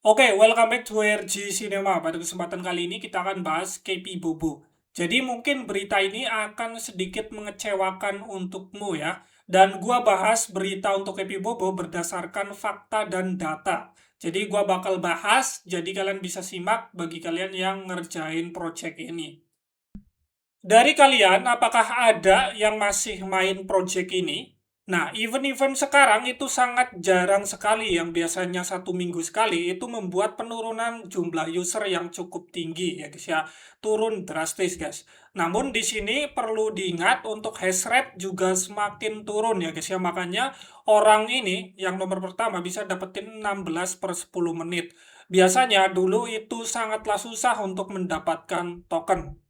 Oke, welcome back to RG Cinema. Pada kesempatan kali ini kita akan bahas KP Bobo. Jadi mungkin berita ini akan sedikit mengecewakan untukmu ya. Dan gua bahas berita untuk KP Bobo berdasarkan fakta dan data. Jadi gua bakal bahas, jadi kalian bisa simak bagi kalian yang ngerjain project ini. Dari kalian, apakah ada yang masih main project ini? Nah, event-event sekarang itu sangat jarang sekali, yang biasanya 1 minggu sekali, itu membuat penurunan jumlah user yang cukup tinggi ya guys ya. Turun drastis guys. Namun di sini perlu diingat untuk hash rate juga semakin turun ya guys ya. Makanya orang ini yang nomor pertama bisa dapetin 16 per 10 menit. Biasanya dulu itu sangatlah susah untuk mendapatkan token.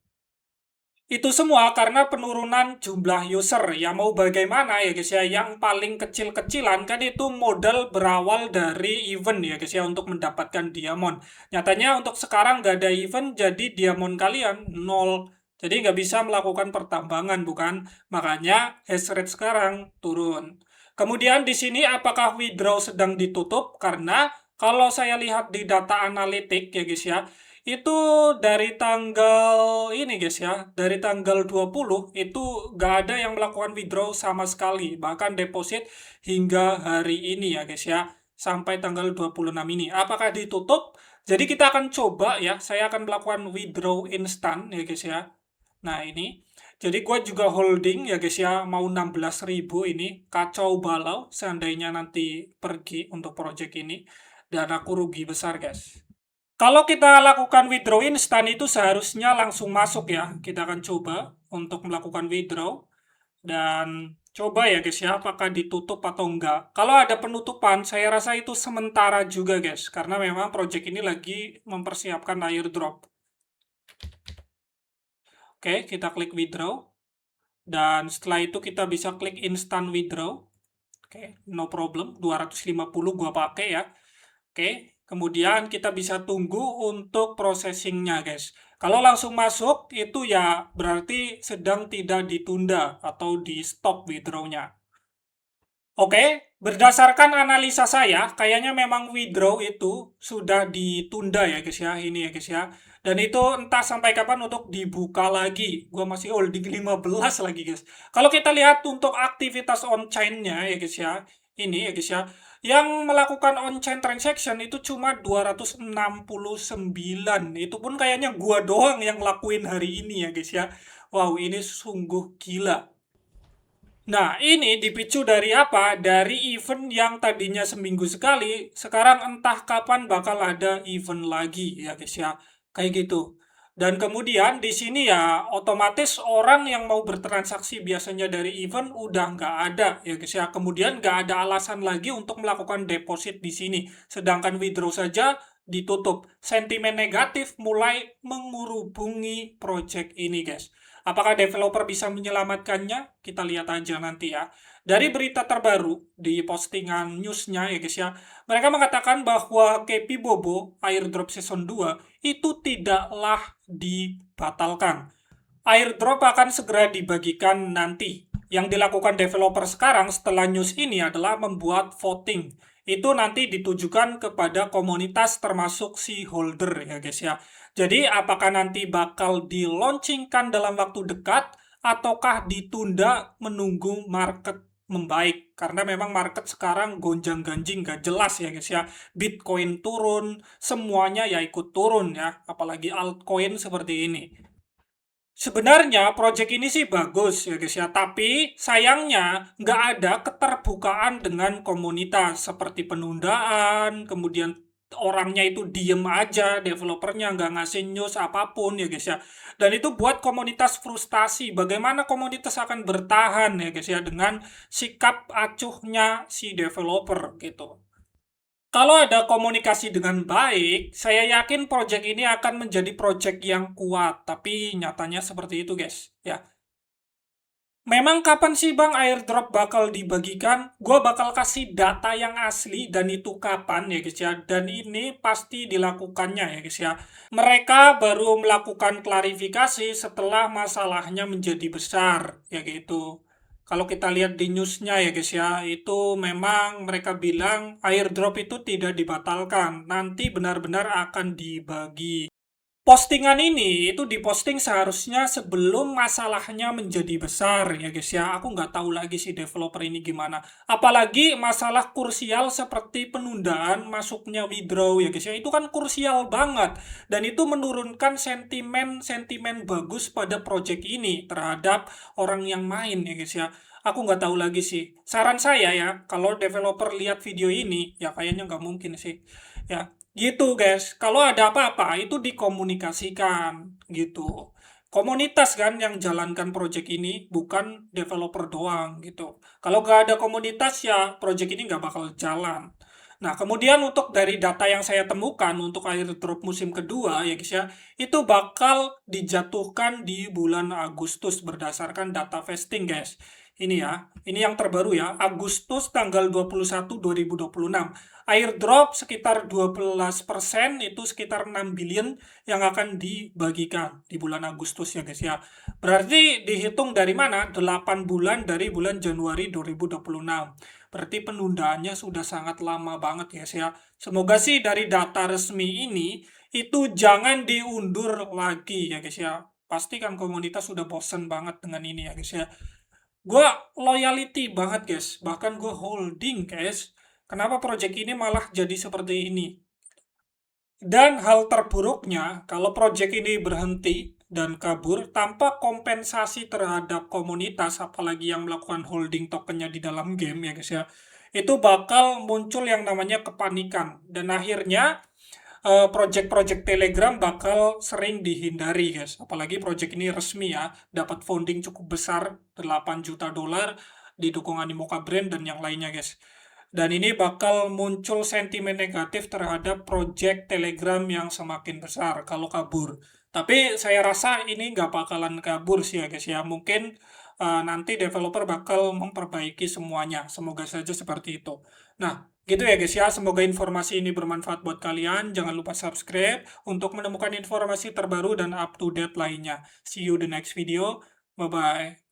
Itu semua karena penurunan jumlah user. Ya mau bagaimana ya guys ya, yang paling kecil-kecilan kan itu modal berawal dari event ya guys ya untuk mendapatkan diamond. Nyatanya untuk sekarang nggak ada event, jadi diamond kalian nol. Jadi nggak bisa melakukan pertambangan bukan? Makanya hash rate sekarang turun. Kemudian di sini apakah withdraw sedang ditutup? Karena kalau saya lihat di data analitik ya guys ya, itu dari tanggal ini guys ya, dari tanggal 20 itu nggak ada yang melakukan withdraw sama sekali. Bahkan deposit hingga hari ini ya guys ya, sampai tanggal 26 ini. Apakah ditutup? Jadi kita akan coba ya, saya akan melakukan withdraw instan ya guys ya. Nah ini, jadi gue juga holding ya guys ya, mau 16.000 ini. Kacau balau seandainya nanti pergi untuk project ini. Dan aku rugi besar guys. Kalau kita lakukan withdraw instan itu seharusnya langsung masuk ya. Kita akan coba untuk melakukan withdraw. Dan coba ya guys ya, apakah ditutup atau enggak. Kalau ada penutupan, saya rasa itu sementara juga guys. Karena memang project ini lagi mempersiapkan airdrop. Oke, kita klik withdraw. Dan setelah itu kita bisa klik instant withdraw. Oke, no problem. 250 gua pakai ya. Oke, kemudian kita bisa tunggu untuk processingnya guys. Kalau langsung masuk, itu ya berarti sedang tidak ditunda atau di stop withdrawnya. Oke, berdasarkan analisa saya, kayaknya memang withdraw itu sudah ditunda ya guys ya, ini ya guys ya. Dan itu entah sampai kapan untuk dibuka lagi. Gua masih holding 15 lagi guys. Kalau kita lihat untuk aktivitas on-chain-nya ya guys ya, ini ya guys ya, yang melakukan on-chain transaction itu cuma 269. Itu pun kayaknya gua doang yang ngelakuin hari ini ya guys ya. Wow, ini sungguh gila. Nah, ini dipicu dari apa? Dari event yang tadinya seminggu sekali, sekarang entah kapan bakal ada event lagi ya guys ya. Kayak gitu. Dan kemudian di sini ya otomatis orang yang mau bertransaksi biasanya dari event udah nggak ada ya guys ya. Kemudian nggak ada alasan lagi untuk melakukan deposit di sini. Sedangkan withdraw saja ditutup. Sentimen negatif mulai mengurubungi project ini guys. Apakah developer bisa menyelamatkannya? Kita lihat aja nanti ya. Dari berita terbaru di postingan newsnya ya guys ya, mereka mengatakan bahwa KP Bobo airdrop season 2 itu tidaklah dibatalkan. Airdrop akan segera dibagikan nanti. Yang dilakukan developer sekarang setelah news ini adalah membuat voting. Itu nanti ditujukan kepada komunitas termasuk si holder ya guys ya. Jadi apakah nanti bakal di-launchingkan dalam waktu dekat ataukah ditunda menunggu market membaik, karena memang market sekarang gonjang-ganjing gak jelas ya guys ya. Bitcoin turun, semuanya ya ikut turun ya, apalagi altcoin seperti ini. Sebenarnya project ini sih bagus ya guys ya, tapi sayangnya nggak ada keterbukaan dengan komunitas seperti penundaan, kemudian orangnya itu diem aja, developernya nggak ngasih news apapun ya guys ya. Dan itu buat komunitas frustasi. Bagaimana komunitas akan bertahan ya guys ya dengan sikap acuhnya si developer gitu. Kalau ada komunikasi dengan baik, saya yakin project ini akan menjadi project yang kuat. Tapi nyatanya seperti itu, guys. Ya, memang kapan sih Bang airdrop bakal dibagikan? Gua bakal kasih data yang asli dan itu kapan ya guys ya. Dan ini pasti dilakukannya ya guys ya. Mereka baru melakukan klarifikasi setelah masalahnya menjadi besar ya gitu. Kalau kita lihat di newsnya ya guys ya, itu memang mereka bilang airdrop itu tidak dibatalkan, nanti benar-benar akan dibagi. Postingan ini itu diposting seharusnya sebelum masalahnya menjadi besar ya guys ya. Aku nggak tahu lagi sih developer ini gimana. Apalagi masalah krusial seperti penundaan masuknya withdraw ya guys ya. Itu kan krusial banget. Dan itu menurunkan sentimen-sentimen bagus pada project ini terhadap orang yang main ya guys ya. Aku nggak tahu lagi sih. Saran saya ya, kalau developer lihat video ini, ya kayaknya nggak mungkin sih. Ya, gitu guys, kalau ada apa-apa itu dikomunikasikan gitu. Komunitas kan yang jalankan project ini, bukan developer doang gitu. Kalau nggak ada komunitas ya project ini nggak bakal jalan. Nah, kemudian untuk dari data yang saya temukan untuk airdrop musim kedua ya guys ya, itu bakal dijatuhkan di bulan Agustus berdasarkan data vesting guys. Ini ya, ini yang terbaru ya, Agustus tanggal 21 2026. Airdrop sekitar 12%, itu sekitar 6 billion yang akan dibagikan di bulan Agustus ya guys ya. Berarti dihitung dari mana? 8 bulan dari bulan Januari 2026. Berarti penundaannya sudah sangat lama banget ya guys ya. Semoga sih dari data resmi ini itu jangan diundur lagi ya guys ya. Pasti kan komunitas sudah bosen banget dengan ini ya guys ya. Gue loyalty banget guys, bahkan gue holding guys. Kenapa project ini malah jadi seperti ini? Dan hal terburuknya, kalau project ini berhenti dan kabur tanpa kompensasi terhadap komunitas, apalagi yang melakukan holding tokennya di dalam game ya guys ya, itu bakal muncul yang namanya kepanikan. Dan akhirnya project-project Telegram bakal sering dihindari guys. Apalagi project ini resmi ya, dapat funding cukup besar 8 juta dolar, didukung Animoca Brand dan yang lainnya guys. Dan ini bakal muncul sentimen negatif terhadap project Telegram yang semakin besar kalau kabur. Tapi saya rasa ini nggak bakalan kabur sih ya guys ya. Mungkin nanti developer bakal memperbaiki semuanya. Semoga saja seperti itu. Nah, gitu ya guys ya. Semoga informasi ini bermanfaat buat kalian. Jangan lupa subscribe untuk menemukan informasi terbaru dan up to date lainnya. See you the next video. Bye-bye.